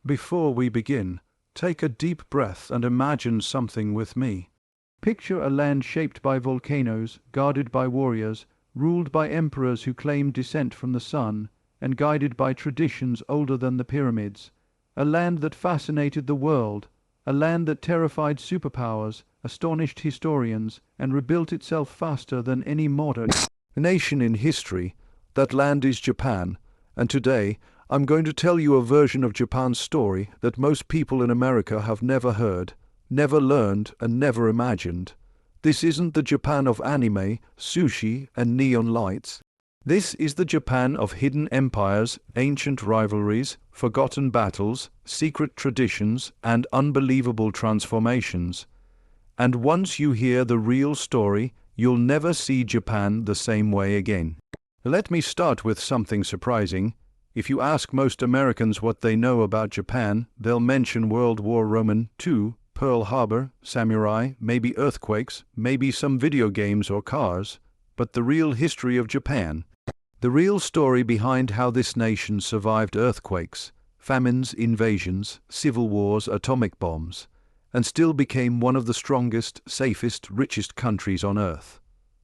Before we begin, take a deep breath and imagine something with me. Picture a land shaped by volcanoes, guarded by warriors, ruled by emperors who claimed descent from the sun, and guided by traditions older than the pyramids. A land that fascinated the world, a land that terrified superpowers, astonished historians, and rebuilt itself faster than any modern nation in history. That land is Japan, and today I'm going to tell you a version of Japan's story that most people in America have never heard, never learned, and never imagined. This isn't the Japan of anime, sushi, and neon lights. This is the Japan of hidden empires, ancient rivalries, forgotten battles, secret traditions, and unbelievable transformations. And once you hear the real story, you'll never see Japan the same way again. Let me start with something surprising. If you ask most Americans what they know about Japan, they'll mention World War II, Pearl Harbor, samurai, maybe earthquakes, maybe some video games or cars. But the real history of Japan, the real story behind how this nation survived earthquakes, famines, invasions, civil wars, atomic bombs, and still became one of the strongest, safest, richest countries on earth.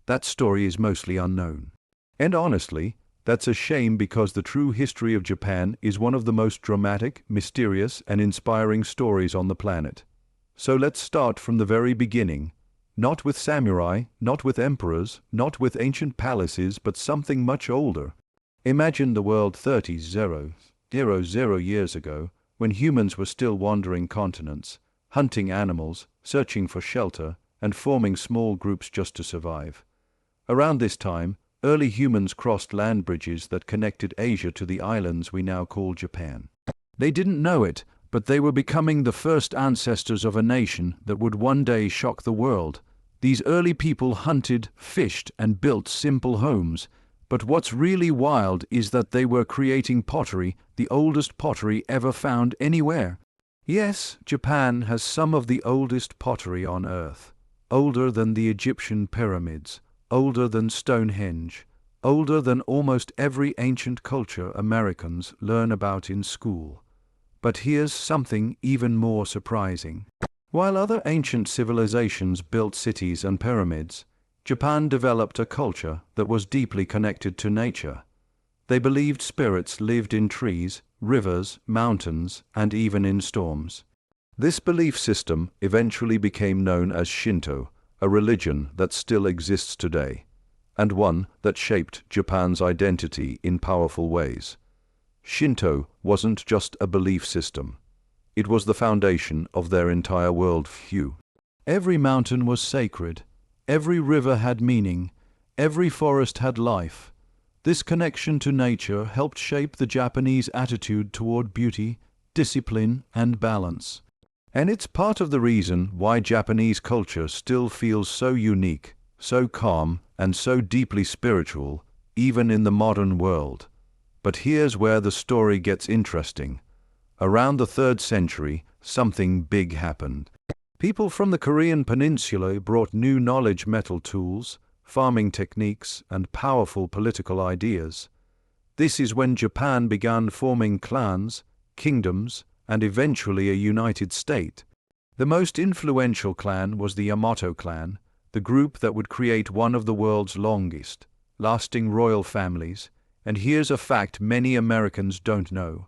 That story is mostly unknown. And honestly, that's a shame, because the true history of Japan is one of the most dramatic, mysterious, and inspiring stories on the planet. So let's start from the very beginning. Not with samurai, not with emperors, not with ancient palaces, but something much older. Imagine the world 30,000 years ago, when humans were still wandering continents, hunting animals, searching for shelter, and forming small groups just to survive. Around this time, early humans crossed land bridges that connected Asia to the islands we now call Japan. They didn't know it, but they were becoming the first ancestors of a nation that would one day shock the world. These early people hunted, fished, and built simple homes. But what's really wild is that they were creating pottery, the oldest pottery ever found anywhere. Yes, Japan has some of the oldest pottery on Earth. Older than the Egyptian pyramids, older than Stonehenge, older than almost every ancient culture Americans learn about in school. But here's something even more surprising. While other ancient civilizations built cities and pyramids, Japan developed a culture that was deeply connected to nature. They believed spirits lived in trees, rivers, mountains, and even in storms. This belief system eventually became known as Shinto, a religion that still exists today, and one that shaped Japan's identity in powerful ways. Shinto wasn't just a belief system. It was the foundation of their entire worldview. Every mountain was sacred, every river had meaning, every forest had life. This connection to nature helped shape the Japanese attitude toward beauty, discipline, and balance. And it's part of the reason why Japanese culture still feels so unique, so calm, and so deeply spiritual, even in the modern world. But here's where the story gets interesting. Around the 3rd century, something big happened. People from the Korean peninsula brought new knowledge, metal tools, farming techniques, and powerful political ideas. This is when Japan began forming clans, kingdoms, and eventually a united state. The most influential clan was the Yamato clan, the group that would create one of the world's longest, lasting royal families. And here's a fact many Americans don't know.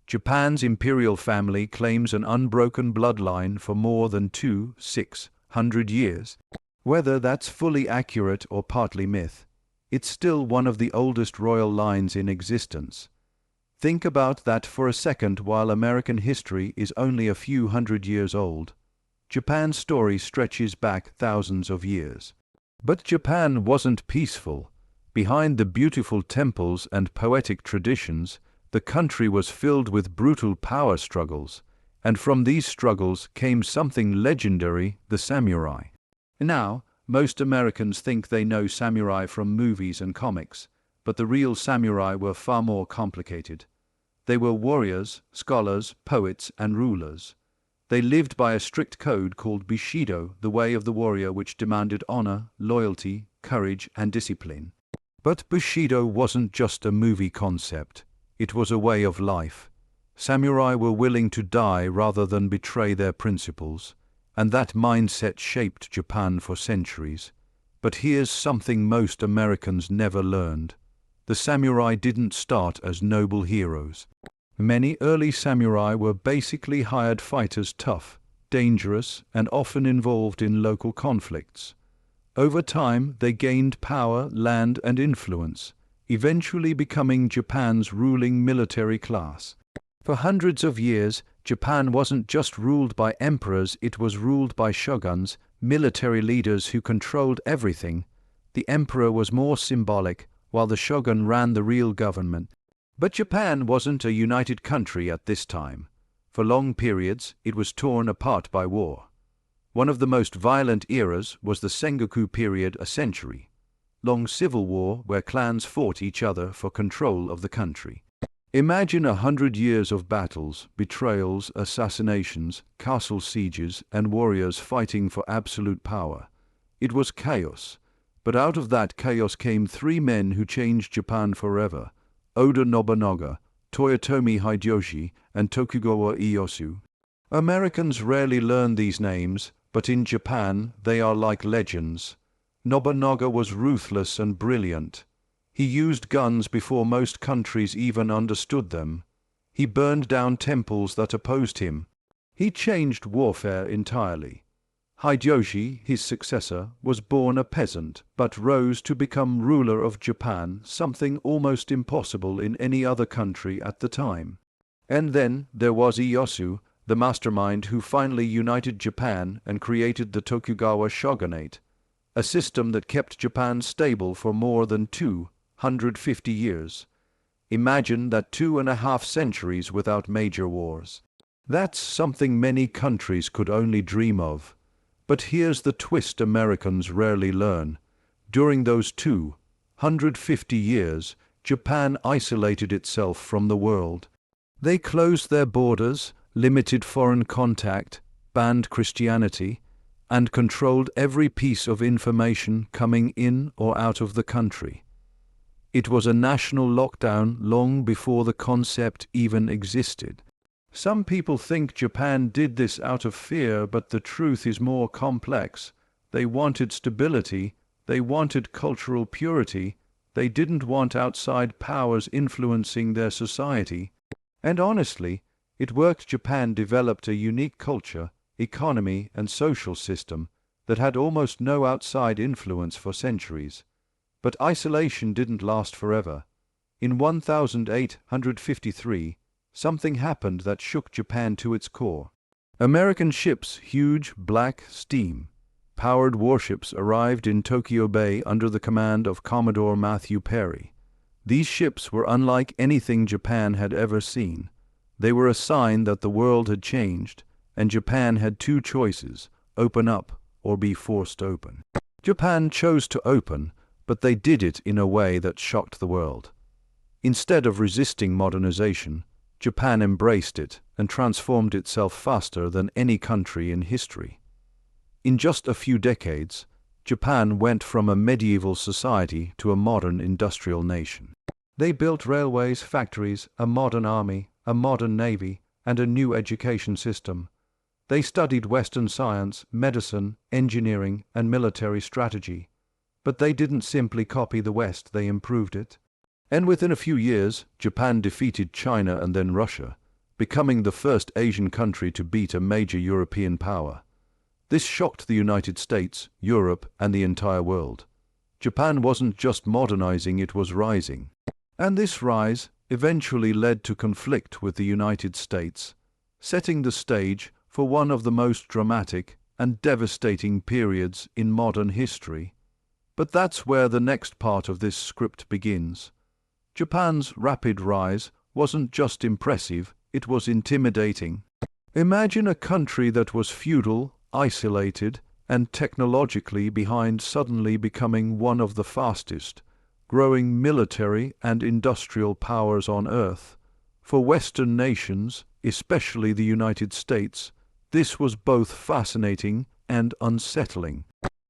Japan's imperial family claims an unbroken bloodline for more than 600 years. Whether that's fully accurate or partly myth, it's still one of the oldest royal lines in existence. Think about that for a second. While American history is only a few hundred years old, Japan's story stretches back thousands of years. But Japan wasn't peaceful. Behind the beautiful temples and poetic traditions, the country was filled with brutal power struggles, and from these struggles came something legendary: the samurai. Now, most Americans think they know samurai from movies and comics, but the real samurai were far more complicated. They were warriors, scholars, poets, and rulers. They lived by a strict code called Bushido, the way of the warrior, which demanded honor, loyalty, courage, and discipline. But Bushido wasn't just a movie concept. It was a way of life. Samurai were willing to die rather than betray their principles, and that mindset shaped Japan for centuries. But here's something most Americans never learned. The samurai didn't start as noble heroes. Many early samurai were basically hired fighters, tough, dangerous, and often involved in local conflicts. Over time, they gained power, land, and influence, eventually becoming Japan's ruling military class. For hundreds of years, Japan wasn't just ruled by emperors, it was ruled by shoguns, military leaders who controlled everything. The emperor was more symbolic, while the shogun ran the real government. But Japan wasn't a united country at this time. For long periods, it was torn apart by war. One of the most violent eras was the Sengoku period, a century-long civil war where clans fought each other for control of the country. Imagine 100 years of battles, betrayals, assassinations, castle sieges, and warriors fighting for absolute power. It was chaos. But out of that chaos came three men who changed Japan forever: Oda Nobunaga, Toyotomi Hideyoshi, and Tokugawa Ieyasu. Americans rarely learn these names, but in Japan they are like legends. Nobunaga was ruthless and brilliant. He used guns before most countries even understood them. He burned down temples that opposed him. He changed warfare entirely. Hideyoshi, his successor, was born a peasant, but rose to become ruler of Japan, something almost impossible in any other country at the time. And then there was Ieyasu, the mastermind who finally united Japan and created the Tokugawa shogunate, a system that kept Japan stable for more than 250 years. Imagine that 2.5 centuries without major wars. That's something many countries could only dream of. But here's the twist Americans rarely learn. During those 250 years, Japan isolated itself from the world. They closed their borders, limited foreign contact, banned Christianity, and controlled every piece of information coming in or out of the country. It was a national lockdown long before the concept even existed. Some people think Japan did this out of fear, but the truth is more complex. They wanted stability, they wanted cultural purity, they didn't want outside powers influencing their society. And honestly, it worked. Japan developed a unique culture, economy, and social system that had almost no outside influence for centuries. But isolation didn't last forever. In 1853, something happened that shook Japan to its core. American ships, huge, black, steam-powered warships, arrived in Tokyo Bay under the command of Commodore Matthew Perry. These ships were unlike anything Japan had ever seen. They were a sign that the world had changed, and Japan had two choices: open up or be forced open. Japan chose to open, but they did it in a way that shocked the world. Instead of resisting modernization, Japan embraced it and transformed itself faster than any country in history. In just a few decades, Japan went from a medieval society to a modern industrial nation. They built railways, factories, a modern army, a modern navy, and a new education system. They studied Western science, medicine, engineering, and military strategy. But they didn't simply copy the West, they improved it. And within a few years, Japan defeated China and then Russia, becoming the first Asian country to beat a major European power. This shocked the United States, Europe, and the entire world. Japan wasn't just modernizing, it was rising. And this rise eventually led to conflict with the United States, setting the stage for one of the most dramatic and devastating periods in modern history. But that's where the next part of this script begins. Japan's rapid rise wasn't just impressive, it was intimidating. Imagine a country that was feudal, isolated, and technologically behind suddenly becoming one of the fastest growing military and industrial powers on Earth. For Western nations, especially the United States, this was both fascinating and unsettling.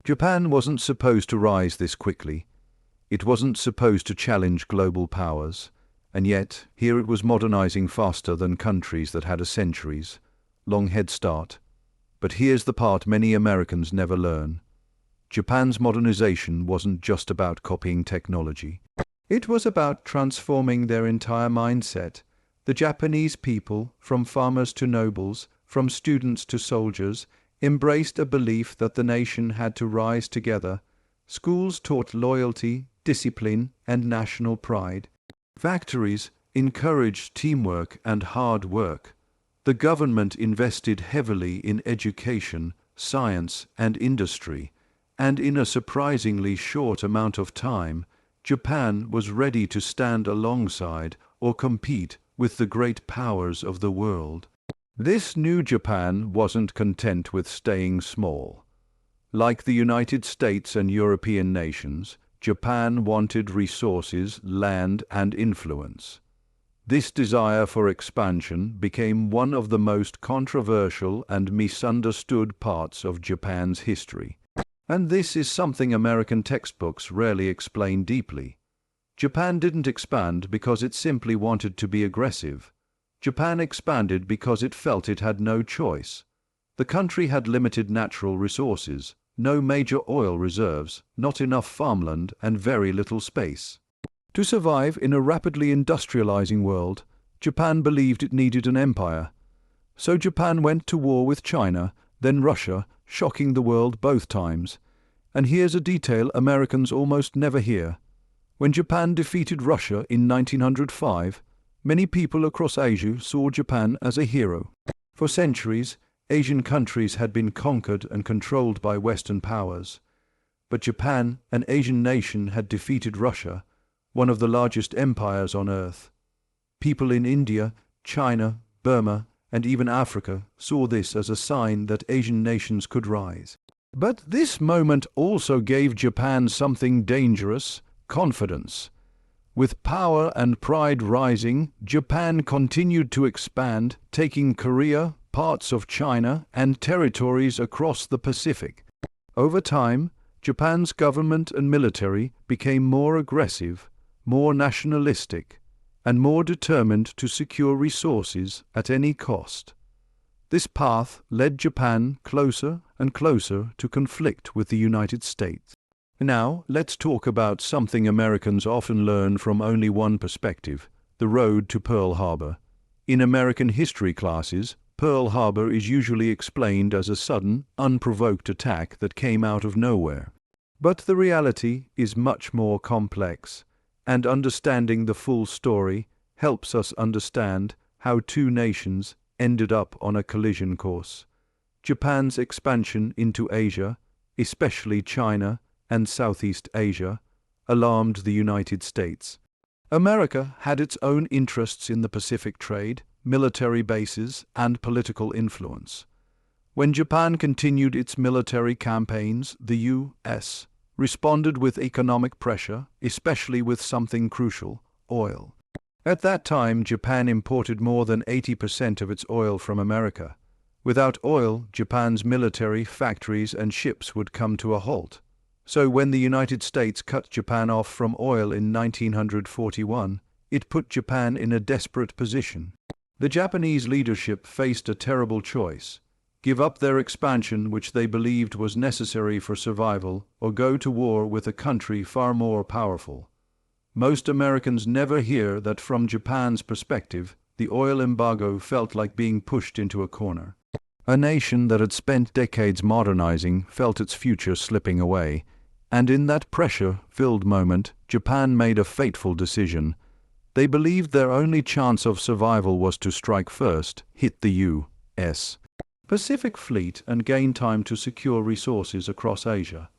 Japan wasn't supposed to rise this quickly. It wasn't supposed to challenge global powers, And yet, here it was modernizing faster than countries that had a centuries-long head start. But here's the part many Americans never learn. Japan's modernization wasn't just about copying technology. It was about transforming their entire mindset. The Japanese people, from farmers to nobles, from students to soldiers, embraced a belief that the nation had to rise together. Schools taught loyalty, discipline, and national pride. Factories encouraged teamwork and hard work. The government invested heavily in education, science, and industry, and in a surprisingly short amount of time, Japan was ready to stand alongside or compete with the great powers of the world. This new Japan wasn't content with staying small. Like the United States and European nations, Japan wanted resources, land, and influence. This desire for expansion became one of the most controversial and misunderstood parts of Japan's history. And this is something American textbooks rarely explain deeply. Japan didn't expand because it simply wanted to be aggressive. Japan expanded because it felt it had no choice. The country had limited natural resources, no major oil reserves, not enough farmland, and very little space. To survive in a rapidly industrializing world, Japan believed it needed an empire. So Japan went to war with China, then Russia, shocking the world both times. And here's a detail Americans almost never hear. When Japan defeated Russia in 1905, many people across Asia saw Japan as a hero. For centuries, Asian countries had been conquered and controlled by Western powers. But Japan, an Asian nation, had defeated Russia, one of the largest empires on earth. People in India, China, Burma, and even Africa saw this as a sign that Asian nations could rise. But this moment also gave Japan something dangerous: confidence. With power and pride rising, Japan continued to expand, taking Korea, parts of China, and territories across the Pacific. Over time, Japan's government and military became more aggressive, more nationalistic, and more determined to secure resources at any cost. This path led Japan closer and closer to conflict with the United States. Now, let's talk about something Americans often learn from only one perspective: the road to Pearl Harbor. In American history classes, Pearl Harbor is usually explained as a sudden, unprovoked attack that came out of nowhere. But the reality is much more complex, and understanding the full story helps us understand how two nations ended up on a collision course. Japan's expansion into Asia, especially China and Southeast Asia, alarmed the United States. America had its own interests in the Pacific trade, military bases, and political influence. When Japan continued its military campaigns, the U.S. responded with economic pressure, especially with something crucial: oil. At that time, Japan imported more than 80% of its oil from America. Without oil, Japan's military, factories, and ships would come to a halt. So when the United States cut Japan off from oil in 1941, it put Japan in a desperate position. The Japanese leadership faced a terrible choice: give up their expansion, which they believed was necessary for survival, or go to war with a country far more powerful. Most Americans never hear that from Japan's perspective, the oil embargo felt like being pushed into a corner. A nation that had spent decades modernizing felt its future slipping away, and in that pressure-filled moment, Japan made a fateful decision. They believed their only chance of survival was to strike first, hit the U.S. Pacific Fleet, and gain time to secure resources across Asia.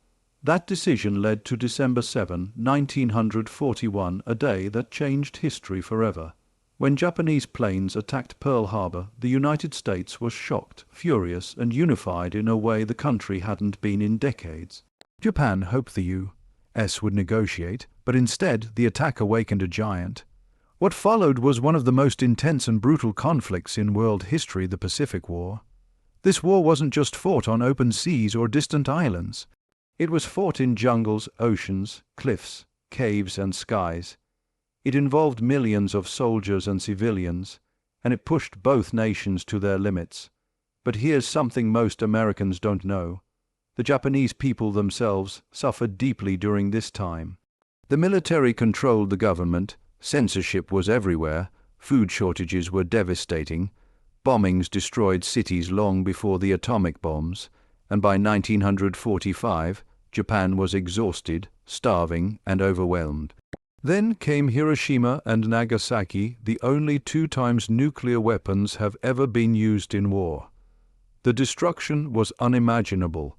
That decision led to December 7, 1941, a day that changed history forever. When Japanese planes attacked Pearl Harbor, the United States was shocked, furious, and unified in a way the country hadn't been in decades. Japan hoped the U.S. would negotiate, but instead the attack awakened a giant. What followed was one of the most intense and brutal conflicts in world history: the Pacific War. This war wasn't just fought on open seas or distant islands. It was fought in jungles, oceans, cliffs, caves, and skies. It involved millions of soldiers and civilians, and it pushed both nations to their limits. But here's something most Americans don't know. The Japanese people themselves suffered deeply during this time. The military controlled the government, censorship was everywhere, food shortages were devastating, bombings destroyed cities long before the atomic bombs, and by 1945, Japan was exhausted, starving, and overwhelmed. Then came Hiroshima and Nagasaki, the only 2 times nuclear weapons have ever been used in war. The destruction was unimaginable.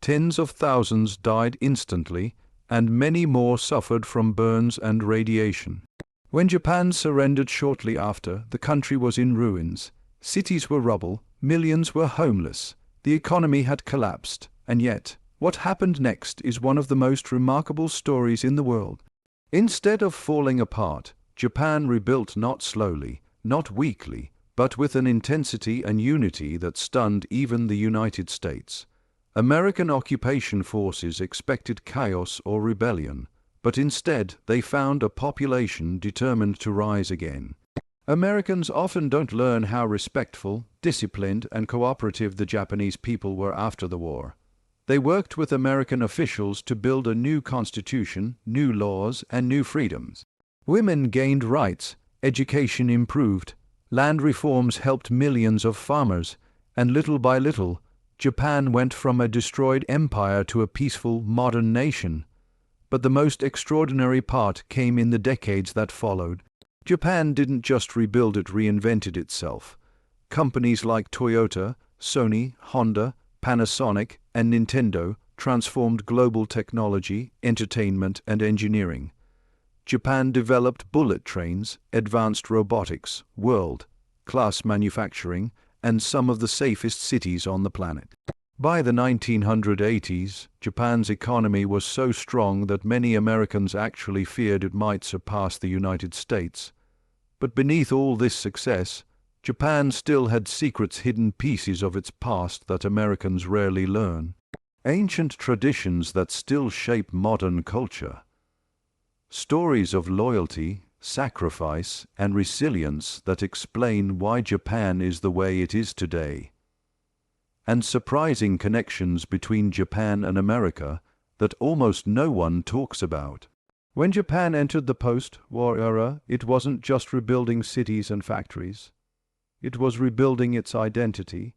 Tens of thousands died instantly, and many more suffered from burns and radiation. When Japan surrendered shortly after, the country was in ruins. Cities were rubble, millions were homeless, the economy had collapsed, and yet, what happened next is one of the most remarkable stories in the world. Instead of falling apart, Japan rebuilt not slowly, not weakly, but with an intensity and unity that stunned even the United States. American occupation forces expected chaos or rebellion, but instead they found a population determined to rise again. Americans often don't learn how respectful, disciplined, and cooperative the Japanese people were after the war. They worked with American officials to build a new constitution, new laws, and new freedoms. Women gained rights, education improved, land reforms helped millions of farmers, and little by little, Japan went from a destroyed empire to a peaceful, modern nation. But the most extraordinary part came in the decades that followed. Japan didn't just rebuild, it reinvented itself. Companies like Toyota, Sony, Honda, Panasonic, and Nintendo transformed global technology, entertainment, and engineering. Japan developed bullet trains, advanced robotics, world-class manufacturing, and some of the safest cities on the planet. By the 1980s, Japan's economy was so strong that many Americans actually feared it might surpass the United States. But beneath all this success, Japan still had secrets, hidden pieces of its past that Americans rarely learn. Ancient traditions that still shape modern culture. Stories of loyalty, sacrifice, and resilience that explain why Japan is the way it is today. And surprising connections between Japan and America that almost no one talks about. When Japan entered the post-war era, it wasn't just rebuilding cities and factories. It was rebuilding its identity.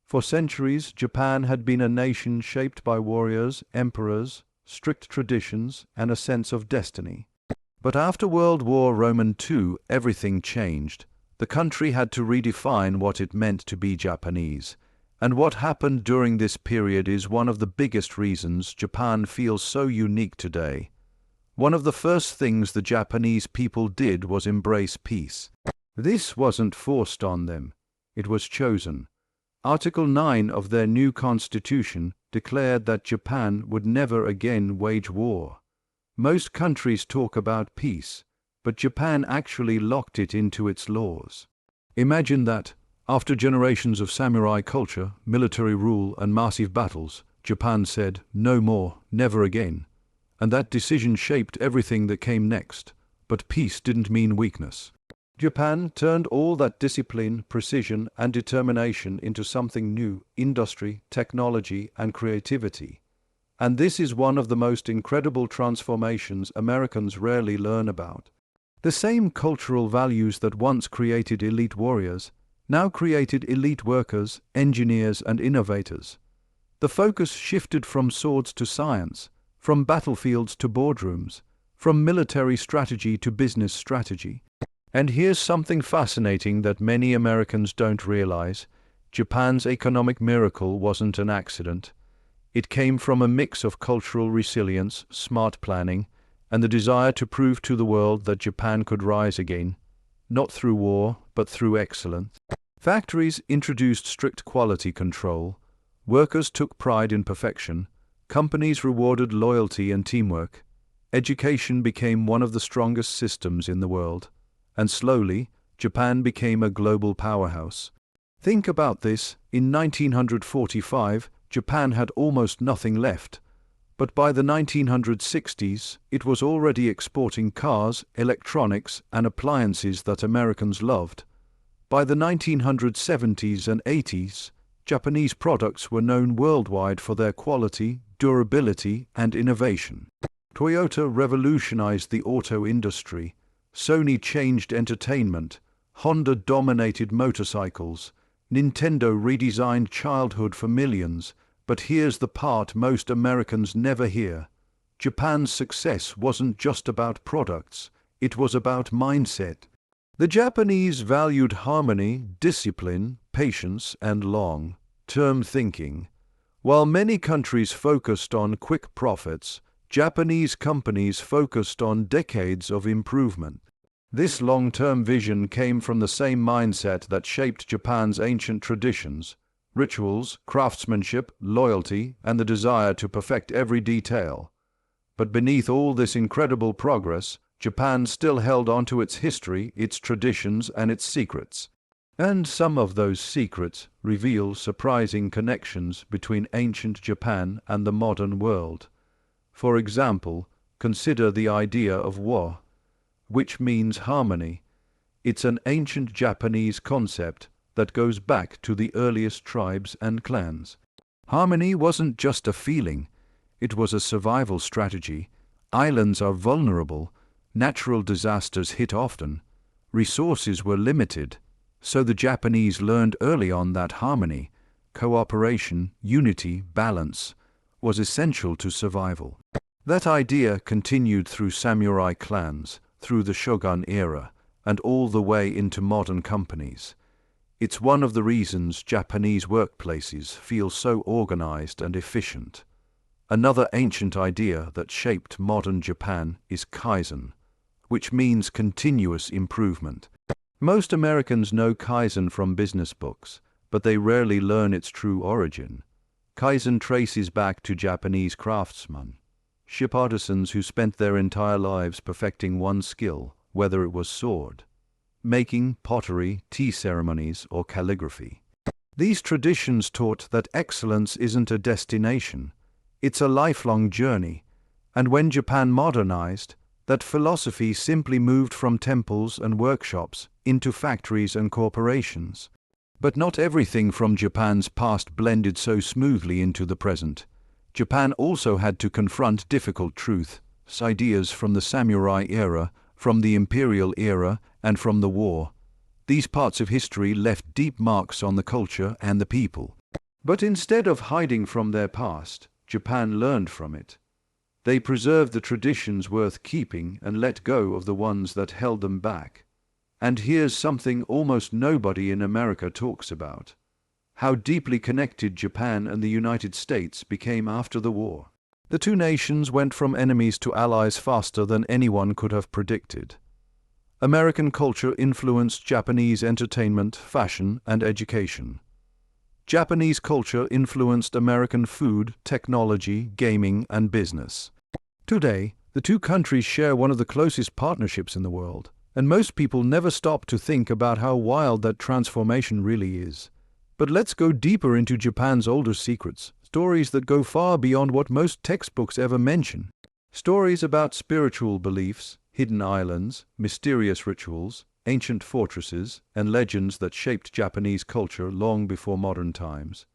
For centuries, Japan had been a nation shaped by warriors, emperors, strict traditions, and a sense of destiny. But after World War II, everything changed. The country had to redefine what it meant to be Japanese. And what happened during this period is one of the biggest reasons Japan feels so unique today. One of the first things the Japanese people did was embrace peace. This wasn't forced on them. It was chosen. Article 9 of their new constitution declared that Japan would never again wage war. Most countries talk about peace, but Japan actually locked it into its laws. Imagine that, after generations of samurai culture, military rule, and massive battles, Japan said, "No more, never again." And that decision shaped everything that came next. But peace didn't mean weakness. Japan turned all that discipline, precision, and determination into something new: industry, technology, and creativity. And this is one of the most incredible transformations Americans rarely learn about. The same cultural values that once created elite warriors now created elite workers, engineers, and innovators. The focus shifted from swords to science, from battlefields to boardrooms, from military strategy to business strategy. And here's something fascinating that many Americans don't realize. Japan's economic miracle wasn't an accident. It came from a mix of cultural resilience, smart planning, and the desire to prove to the world that Japan could rise again, not through war, but through excellence. Factories introduced strict quality control, workers took pride in perfection, companies rewarded loyalty and teamwork, education became one of the strongest systems in the world, and slowly, Japan became a global powerhouse. Think about this: in 1945, Japan had almost nothing left. but by the 1960s it was already exporting cars, electronics, and appliances that Americans loved. By the 1970s and 80s, Japanese products were known worldwide for their quality, durability, and innovation. Toyota revolutionized the auto industry, Sony changed entertainment, Honda dominated motorcycles, Nintendo redesigned childhood for millions. But here's the part most Americans never hear. Japan's success wasn't just about products, it was about mindset. The Japanese valued harmony, discipline, patience, and long-term thinking. While many countries focused on quick profits, Japanese companies focused on decades of improvement. This long-term vision came from the same mindset that shaped Japan's ancient traditions: rituals, craftsmanship, loyalty, and the desire to perfect every detail. But beneath all this incredible progress, Japan still held on to its history, its traditions, and its secrets. And some of those secrets reveal surprising connections between ancient Japan and the modern world. For example, consider the idea of wo, which means harmony. It's an ancient Japanese concept that goes back to the earliest tribes and clans. Harmony wasn't just a feeling, it was a survival strategy. Islands are vulnerable, natural disasters hit often, resources were limited, so the Japanese learned early on that harmony, cooperation, unity, balance, was essential to survival. That idea continued through samurai clans, through the shogun era, and all the way into modern companies. It's one of the reasons Japanese workplaces feel so organized and efficient. Another ancient idea that shaped modern Japan is Kaizen, which means continuous improvement. Most Americans know Kaizen from business books, but they rarely learn its true origin. Kaizen traces back to Japanese craftsmen, ship artisans who spent their entire lives perfecting one skill, whether it was sword making, pottery, tea ceremonies, or calligraphy. These traditions taught that excellence isn't a destination, it's a lifelong journey, and when Japan modernized, that philosophy simply moved from temples and workshops into factories and corporations. But not everything from Japan's past blended so smoothly into the present. Japan also had to confront difficult truths, ideas from the samurai era, from the imperial era, and from the war. These parts of history left deep marks on the culture and the people. But instead of hiding from their past, Japan learned from it. They preserved the traditions worth keeping and let go of the ones that held them back. And here's something almost nobody in America talks about: how deeply connected Japan and the United States became after the war. The two nations went from enemies to allies faster than anyone could have predicted. American culture influenced Japanese entertainment, fashion, and education. Japanese culture influenced American food, technology, gaming, and business. Today, the two countries share one of the closest partnerships in the world, and most people never stop to think about how wild that transformation really is. But let's go deeper into Japan's older secrets, stories that go far beyond what most textbooks ever mention. Stories about spiritual beliefs, hidden islands, mysterious rituals, ancient fortresses, and legends that shaped Japanese culture long before modern times.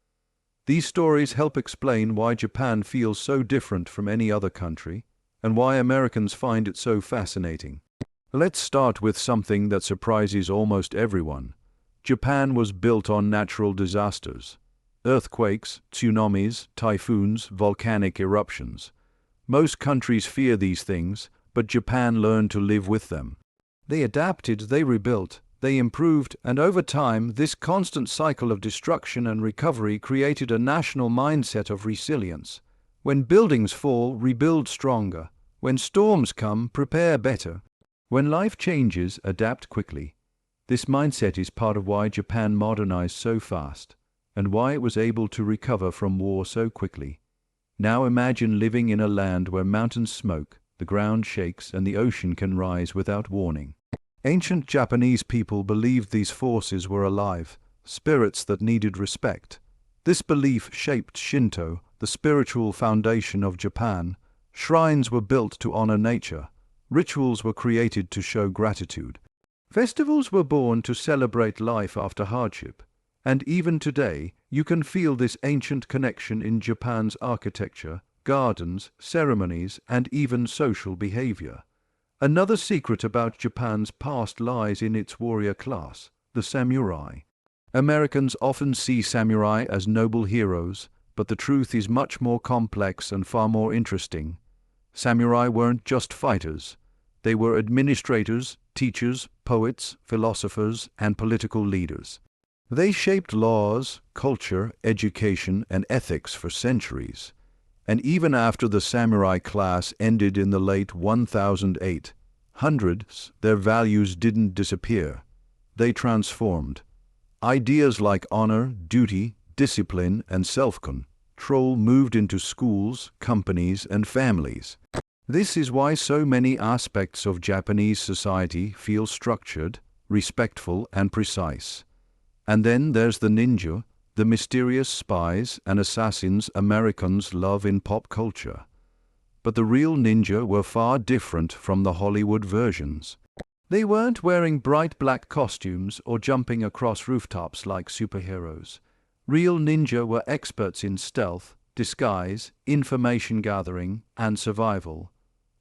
These stories help explain why Japan feels so different from any other country, and why Americans find it so fascinating. Let's start with something that surprises almost everyone. Japan was built on natural disasters. Earthquakes, tsunamis, typhoons, volcanic eruptions. Most countries fear these things, but Japan learned to live with them. They adapted, they rebuilt, they improved, and over time, this constant cycle of destruction and recovery created a national mindset of resilience. When buildings fall, rebuild stronger. When storms come, prepare better. When life changes, adapt quickly. This mindset is part of why Japan modernized so fast, and why it was able to recover from war so quickly. Now imagine living in a land where mountains smoke, the ground shakes, and the ocean can rise without warning. Ancient Japanese people believed these forces were alive, spirits that needed respect. This belief shaped Shinto, the spiritual foundation of Japan, shrines were built to honor nature, rituals were created to show gratitude. Festivals were born to celebrate life after hardship, and even today you can feel this ancient connection in Japan's architecture, gardens, ceremonies, and even social behavior. Another secret about Japan's past lies in its warrior class, the samurai. Americans often see samurai as noble heroes, but the truth is much more complex and far more interesting. Samurai weren't just fighters. They were administrators, teachers, poets, philosophers, and political leaders. They shaped laws, culture, education, and ethics for centuries. And even after the samurai class ended in the late 1800s, their values didn't disappear. They transformed. Ideas like honor, duty, discipline, and self-control moved into schools, companies, and families. This is why so many aspects of Japanese society feel structured, respectful, and precise. And then there's the ninja, the mysterious spies and assassins Americans love in pop culture. But the real ninja were far different from the Hollywood versions. They weren't wearing bright black costumes or jumping across rooftops like superheroes. Real ninja were experts in stealth, disguise, information gathering, and survival.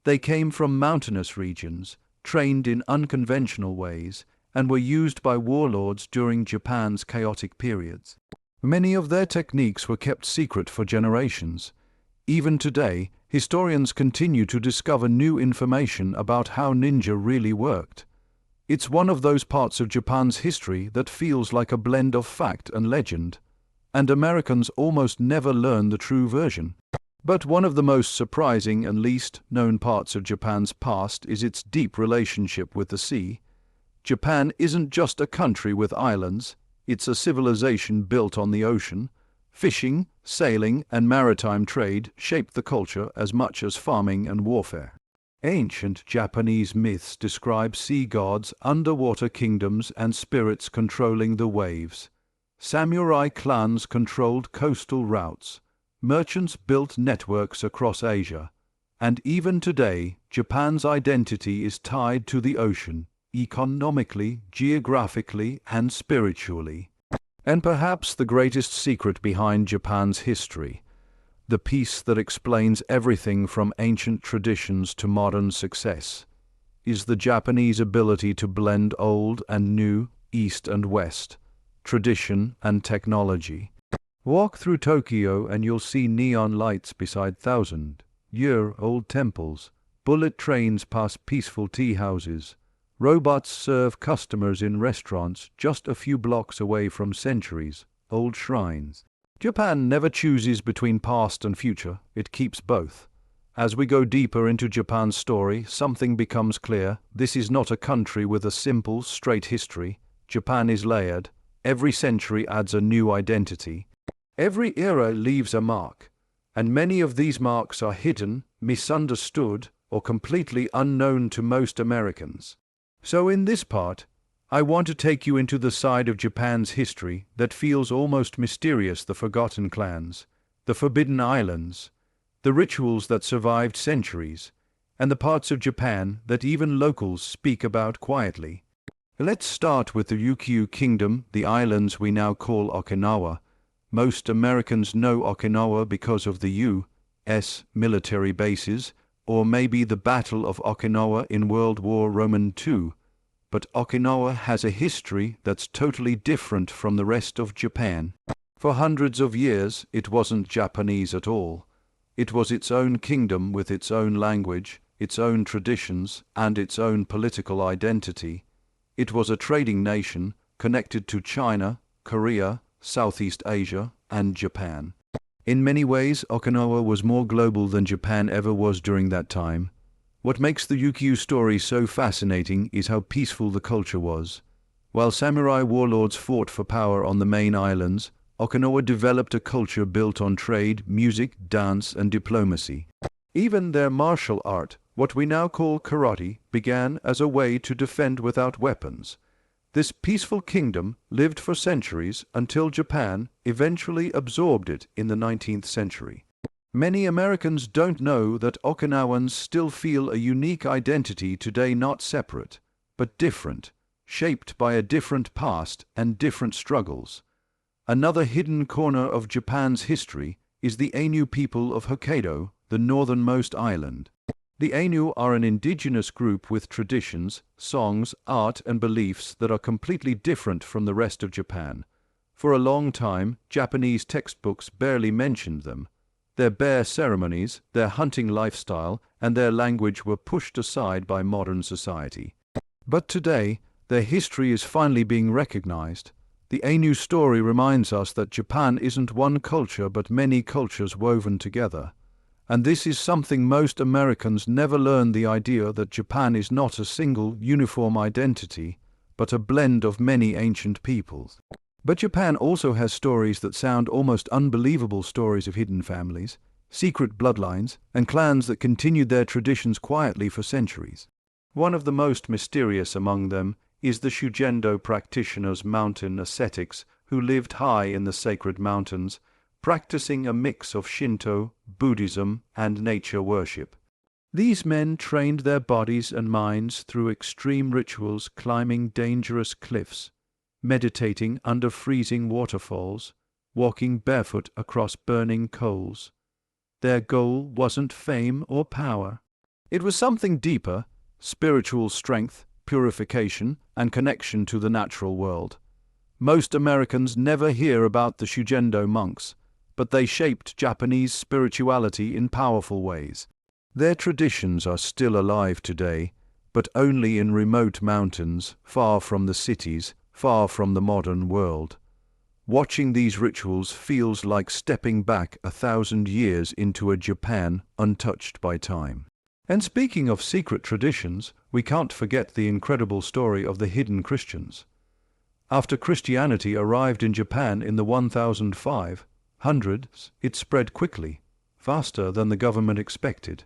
They came from mountainous regions, trained in unconventional ways, and were used by warlords during Japan's chaotic periods. Many of their techniques were kept secret for generations. Even today, historians continue to discover new information about how ninja really worked. It's one of those parts of Japan's history that feels like a blend of fact and legend, and Americans almost never learn the true version. But one of the most surprising and least known parts of Japan's past is its deep relationship with the sea. Japan isn't just a country with islands, it's a civilization built on the ocean. Fishing, sailing, and maritime trade shaped the culture as much as farming and warfare. Ancient Japanese myths describe sea gods, underwater kingdoms, and spirits controlling the waves. Samurai clans controlled coastal routes. Merchants built networks across Asia. And even today, Japan's identity is tied to the ocean, economically, geographically, and spiritually. And perhaps the greatest secret behind Japan's history, the piece that explains everything from ancient traditions to modern success, is the Japanese ability to blend old and new, east and west, tradition and technology. Walk through Tokyo and you'll see neon lights beside thousand-year-old temples, bullet trains pass peaceful tea houses, robots serve customers in restaurants just a few blocks away from centuries-old shrines. Japan never chooses between past and future, it keeps both. As we go deeper into Japan's story, something becomes clear. This is not a country with a simple, straight history. Japan is layered. Every century adds a new identity. Every era leaves a mark, and many of these marks are hidden, misunderstood, or completely unknown to most Americans. So in this part, I want to take you into the side of Japan's history that feels almost mysterious: the forgotten clans, the forbidden islands, the rituals that survived centuries, and the parts of Japan that even locals speak about quietly. Let's start with the Ryukyu Kingdom, the islands we now call Okinawa. Most Americans know Okinawa because of the U.S. military bases, or maybe the Battle of Okinawa in World War II. But Okinawa has a history that's totally different from the rest of Japan. For hundreds of years, it wasn't Japanese at all. It was its own kingdom with its own language, its own traditions, and its own political identity. It was a trading nation connected to China, Korea, Southeast Asia, and Japan. In many ways, Okinawa was more global than Japan ever was during that time. What makes the Ryukyu story so fascinating is how peaceful the culture was. While samurai warlords fought for power on the main islands, Okinawa developed a culture built on trade, music, dance, and diplomacy. Even their martial art, what we now call karate, began as a way to defend without weapons. This peaceful kingdom lived for centuries until Japan eventually absorbed it in the 19th century. Many Americans don't know that Okinawans still feel a unique identity today, not separate, but different, shaped by a different past and different struggles. Another hidden corner of Japan's history is the Ainu people of Hokkaido, the northernmost island. The Ainu are an indigenous group with traditions, songs, art, and beliefs that are completely different from the rest of Japan. For a long time, Japanese textbooks barely mentioned them. Their bear ceremonies, their hunting lifestyle, and their language were pushed aside by modern society. But today, their history is finally being recognized. The Ainu story reminds us that Japan isn't one culture but many cultures woven together. And this is something most Americans never learn, the idea that Japan is not a single, uniform identity, but a blend of many ancient peoples. But Japan also has stories that sound almost unbelievable, stories of hidden families, secret bloodlines, and clans that continued their traditions quietly for centuries. One of the most mysterious among them is the Shugendo practitioners, mountain ascetics, who lived high in the sacred mountains, practicing a mix of Shinto, Buddhism, and nature worship. These men trained their bodies and minds through extreme rituals, climbing dangerous cliffs, meditating under freezing waterfalls, walking barefoot across burning coals. Their goal wasn't fame or power. It was something deeper: spiritual strength, purification, and connection to the natural world. Most Americans never hear about the Shugendo monks, but they shaped Japanese spirituality in powerful ways. Their traditions are still alive today, but only in remote mountains, far from the cities, far from the modern world. Watching these rituals feels like stepping back 1,000 years into a Japan untouched by time. And speaking of secret traditions, we can't forget the incredible story of the hidden Christians. After Christianity arrived in Japan in the 1500s, it spread quickly, faster than the government expected.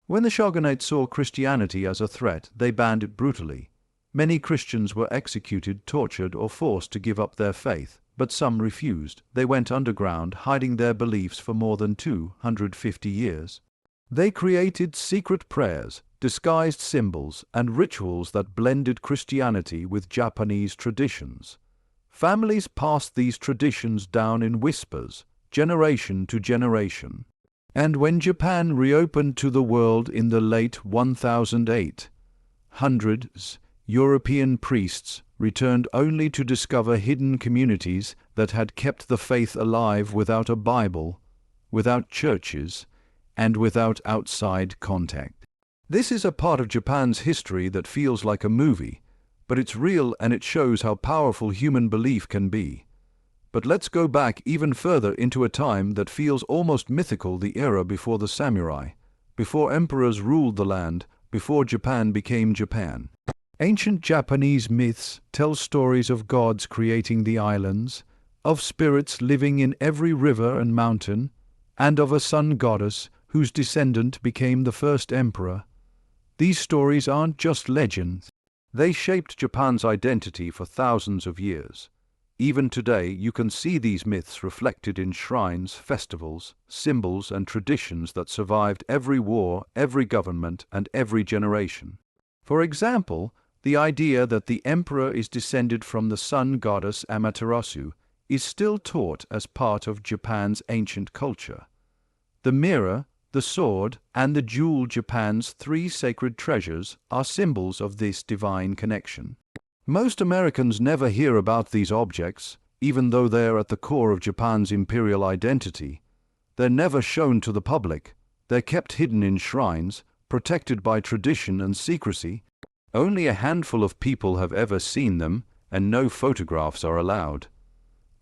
When the shogunate saw Christianity as a threat, they banned it brutally. Many Christians were executed, tortured, or forced to give up their faith, but some refused. They went underground, hiding their beliefs for more than 250 years. They created secret prayers, disguised symbols, and rituals that blended Christianity with Japanese traditions. Families passed these traditions down in whispers, generation to generation. And when Japan reopened to the world in the late 1800s, European priests returned only to discover hidden communities that had kept the faith alive without a Bible, without churches, and without outside contact. This is a part of Japan's history that feels like a movie, but it's real, and it shows how powerful human belief can be. But let's go back even further into a time that feels almost mythical: the era before the samurai, before emperors ruled the land, before Japan became Japan. Ancient Japanese myths tell stories of gods creating the islands, of spirits living in every river and mountain, and of a sun goddess whose descendant became the first emperor. These stories aren't just legends. They shaped Japan's identity for thousands of years. Even today, you can see these myths reflected in shrines, festivals, symbols, and traditions that survived every war, every government, and every generation. For example, the idea that the emperor is descended from the sun goddess Amaterasu is still taught as part of Japan's ancient culture. The mirror, the sword, and the jewel, Japan's three sacred treasures, are symbols of this divine connection. Most Americans never hear about these objects, even though they're at the core of Japan's imperial identity. They're never shown to the public. They're kept hidden in shrines, protected by tradition and secrecy. Only a handful of people have ever seen them, and no photographs are allowed.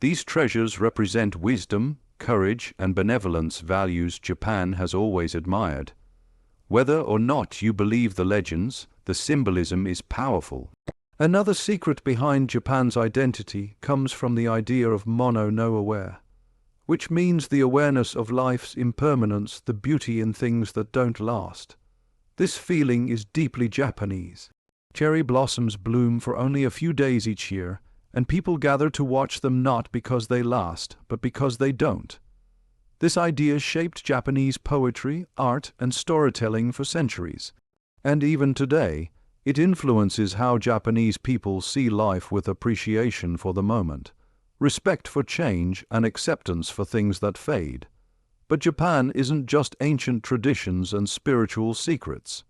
These treasures represent wisdom, courage, and benevolence, values Japan has always admired. Whether or not you believe the legends, the symbolism is powerful. Another secret behind Japan's identity comes from the idea of mono no aware, which means the awareness of life's impermanence, the beauty in things that don't last. This feeling is deeply Japanese. Cherry blossoms bloom for only a few days each year, and people gather to watch them, not because they last, but because they don't. This idea shaped Japanese poetry, art, and storytelling for centuries. And even today, it influences how Japanese people see life with appreciation for the moment, respect for change, and acceptance for things that fade. But Japan isn't just ancient traditions and spiritual secrets.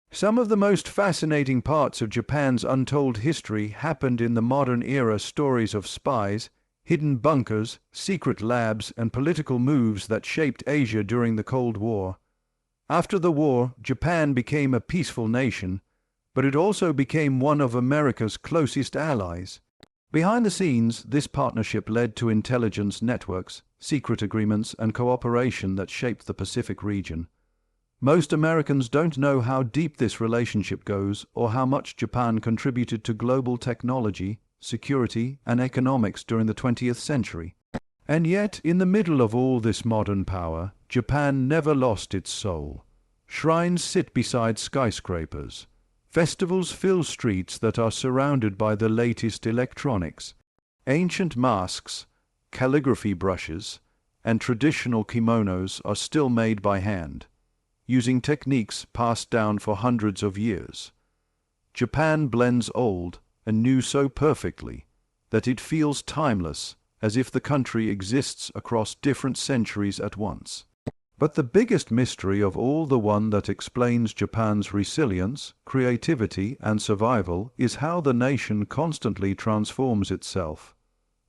Some of the most fascinating parts of Japan's untold history happened in the modern era: stories of spies, hidden bunkers, secret labs, and political moves that shaped Asia during the Cold War. After the war, Japan became a peaceful nation, but it also became one of America's closest allies. Behind the scenes, this partnership led to intelligence networks, secret agreements, and cooperation that shaped the Pacific region. Most Americans don't know how deep this relationship goes or how much Japan contributed to global technology, security, and economics during the 20th century. And yet, in the middle of all this modern power, Japan never lost its soul. Shrines sit beside skyscrapers. Festivals fill streets that are surrounded by the latest electronics. Ancient masks, calligraphy brushes, and traditional kimonos are still made by hand, using techniques passed down for hundreds of years. Japan blends old and new so perfectly that it feels timeless, as if the country exists across different centuries at once. But the biggest mystery of all, the one that explains Japan's resilience, creativity, and survival, is how the nation constantly transforms itself.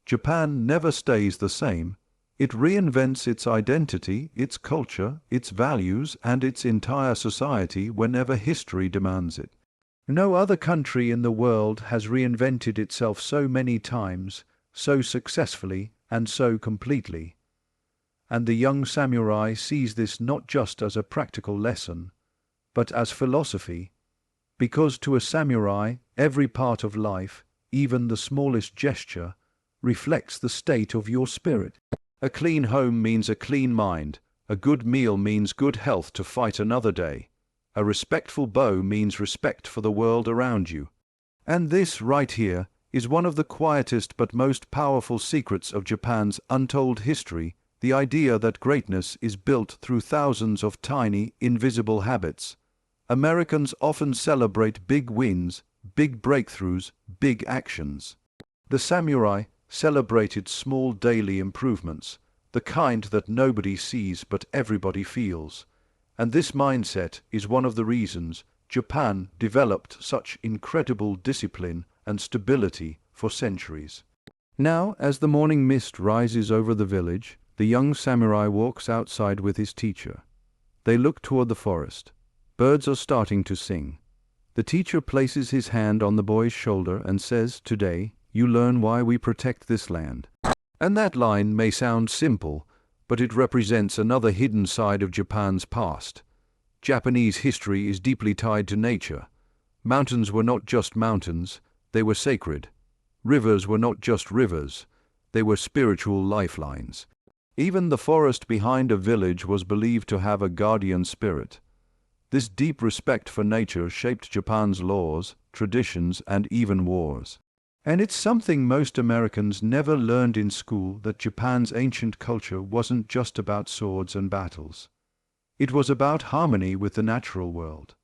Japan never stays the same. It reinvents its identity, its culture, its values, and its entire society whenever history demands it. No other country in the world has reinvented itself so many times, so successfully, and so completely. And the young samurai sees this not just as a practical lesson, but as philosophy, because to a samurai, every part of life, even the smallest gesture, reflects the state of your spirit. A clean home means a clean mind. A good meal means good health to fight another day. A respectful bow means respect for the world around you. And this, right here, is one of the quietest but most powerful secrets of Japan's untold history: the idea that greatness is built through thousands of tiny, invisible habits. Americans often celebrate big wins, big breakthroughs, big actions. The samurai celebrated small daily improvements, the kind that nobody sees but everybody feels. And this mindset is one of the reasons Japan developed such incredible discipline and stability for centuries. Now, as the morning mist rises over the village, the young samurai walks outside with his teacher. They look toward the forest. Birds are starting to sing. The teacher places his hand on the boy's shoulder and says, "Today, you learn why we protect this land." And that line may sound simple, but it represents another hidden side of Japan's past. Japanese history is deeply tied to nature. Mountains were not just mountains, they were sacred. Rivers were not just rivers, they were spiritual lifelines. Even the forest behind a village was believed to have a guardian spirit. This deep respect for nature shaped Japan's laws, traditions, and even wars. And it's something most Americans never learned in school, that Japan's ancient culture wasn't just about swords and battles. It was about harmony with the natural world.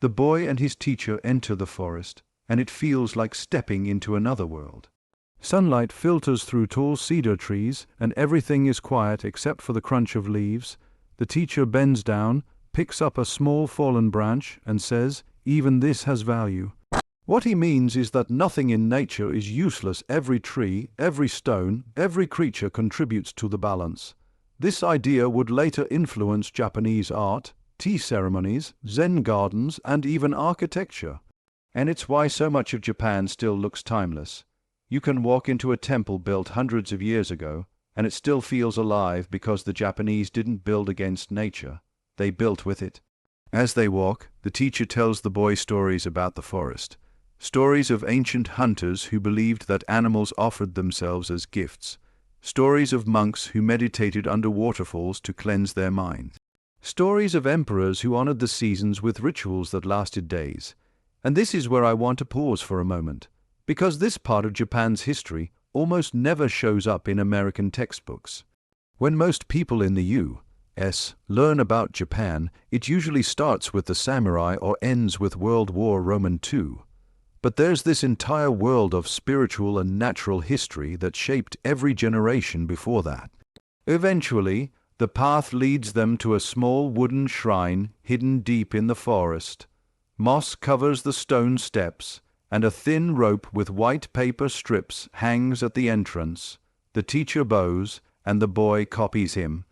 The boy and his teacher enter the forest, and it feels like stepping into another world. Sunlight filters through tall cedar trees, and everything is quiet except for the crunch of leaves. The teacher bends down, picks up a small fallen branch, and says, "Even this has value." What he means is that nothing in nature is useless. Every tree, every stone, every creature contributes to the balance. This idea would later influence Japanese art, tea ceremonies, Zen gardens, and even architecture. And it's why so much of Japan still looks timeless. You can walk into a temple built hundreds of years ago, and it still feels alive, because the Japanese didn't build against nature, they built with it. As they walk, the teacher tells the boy stories about the forest. Stories of ancient hunters who believed that animals offered themselves as gifts. Stories of monks who meditated under waterfalls to cleanse their minds. Stories of emperors who honored the seasons with rituals that lasted days. And this is where I want to pause for a moment, because this part of Japan's history almost never shows up in American textbooks. When most people in the U.S. learn about Japan, it usually starts with the samurai or ends with World War II. But there's this entire world of spiritual and natural history that shaped every generation before that. Eventually, the path leads them to a small wooden shrine hidden deep in the forest. Moss covers the stone steps, and a thin rope with white paper strips hangs at the entrance. The teacher bows, and the boy copies him.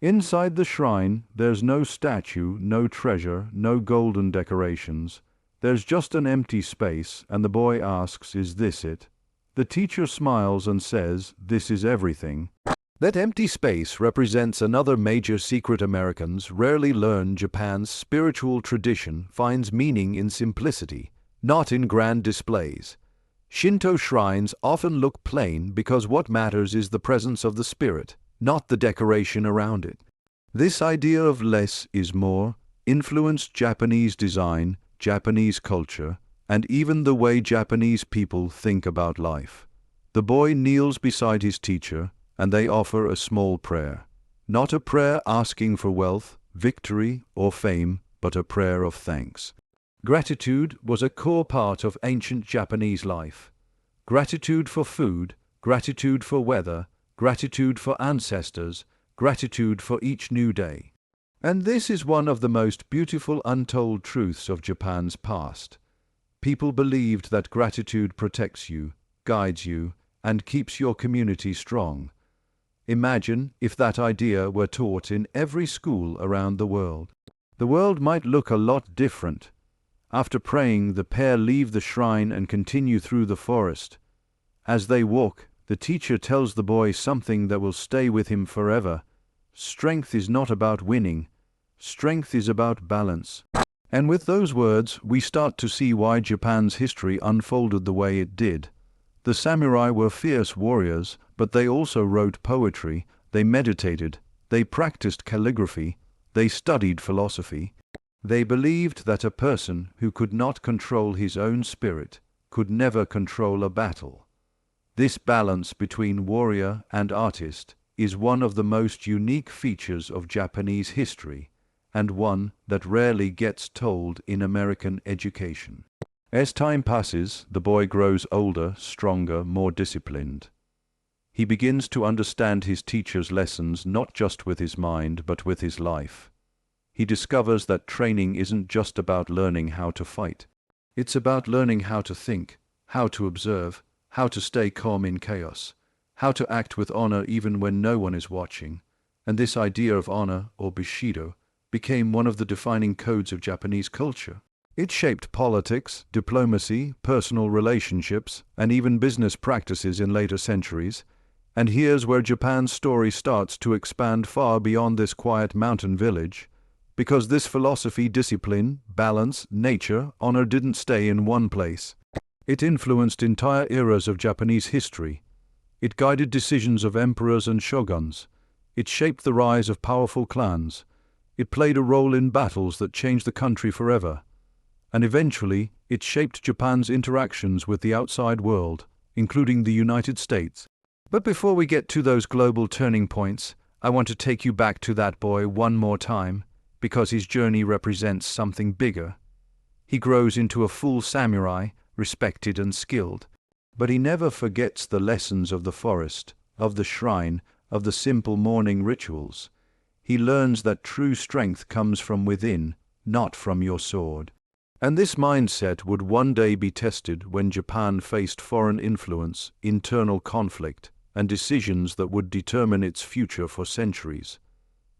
Inside the shrine, there's no statue, no treasure, no golden decorations. There's just an empty space, and the boy asks, "Is this it?" The teacher smiles and says, "This is everything." That empty space represents another major secret. Americans rarely learn. Japan's spiritual tradition finds meaning in simplicity, not in grand displays. Shinto shrines often look plain because what matters is the presence of the spirit, not the decoration around it. This idea of less is more influenced Japanese design, Japanese culture, and even the way Japanese people think about life. The boy kneels beside his teacher, and they offer a small prayer. Not a prayer asking for wealth, victory, or fame, but a prayer of thanks. Gratitude was a core part of ancient Japanese life. Gratitude for food, gratitude for weather, gratitude for ancestors, gratitude for each new day. And this is one of the most beautiful untold truths of Japan's past. People believed that gratitude protects you, guides you, and keeps your community strong. Imagine if that idea were taught in every school around the world. The world might look a lot different. After praying, the pair leave the shrine and continue through the forest. As they walk, the teacher tells the boy something that will stay with him forever. Strength is not about winning. Strength is about balance. And with those words, we start to see why Japan's history unfolded the way it did. The samurai were fierce warriors, but they also wrote poetry, they meditated, they practiced calligraphy, they studied philosophy. They believed that a person who could not control his own spirit could never control a battle. This balance between warrior and artist is one of the most unique features of Japanese history, and one that rarely gets told in American education. As time passes, the boy grows older, stronger, more disciplined. He begins to understand his teacher's lessons not just with his mind, but with his life. He discovers that training isn't just about learning how to fight. It's about learning how to think, how to observe, how to stay calm in chaos, how to act with honor even when no one is watching. And this idea of honor, or Bushido, became one of the defining codes of Japanese culture. It shaped politics, diplomacy, personal relationships, and even business practices in later centuries. And here's where Japan's story starts to expand far beyond this quiet mountain village. Because this philosophy, discipline, balance, nature, honor didn't stay in one place. It influenced entire eras of Japanese history. It guided decisions of emperors and shoguns. It shaped the rise of powerful clans. It played a role in battles that changed the country forever. And eventually, it shaped Japan's interactions with the outside world, including the United States. But before we get to those global turning points, I want to take you back to that boy one more time, because his journey represents something bigger. He grows into a full samurai, respected and skilled. But he never forgets the lessons of the forest, of the shrine, of the simple morning rituals. He learns that true strength comes from within, not from your sword. And this mindset would one day be tested when Japan faced foreign influence, internal conflict, and decisions that would determine its future for centuries.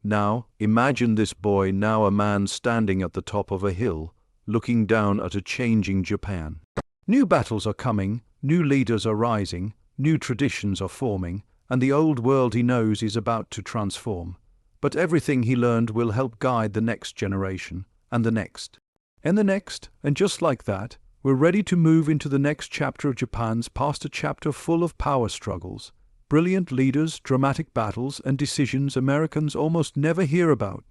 Now, imagine this boy, now a man standing at the top of a hill, looking down at a changing Japan. New battles are coming, new leaders are rising, new traditions are forming, and the old world he knows is about to transform. But everything he learned will help guide the next generation, and the next. And the next, and just like that, we're ready to move into the next chapter of Japan's past, a chapter full of power struggles, brilliant leaders, dramatic battles, and decisions Americans almost never hear about.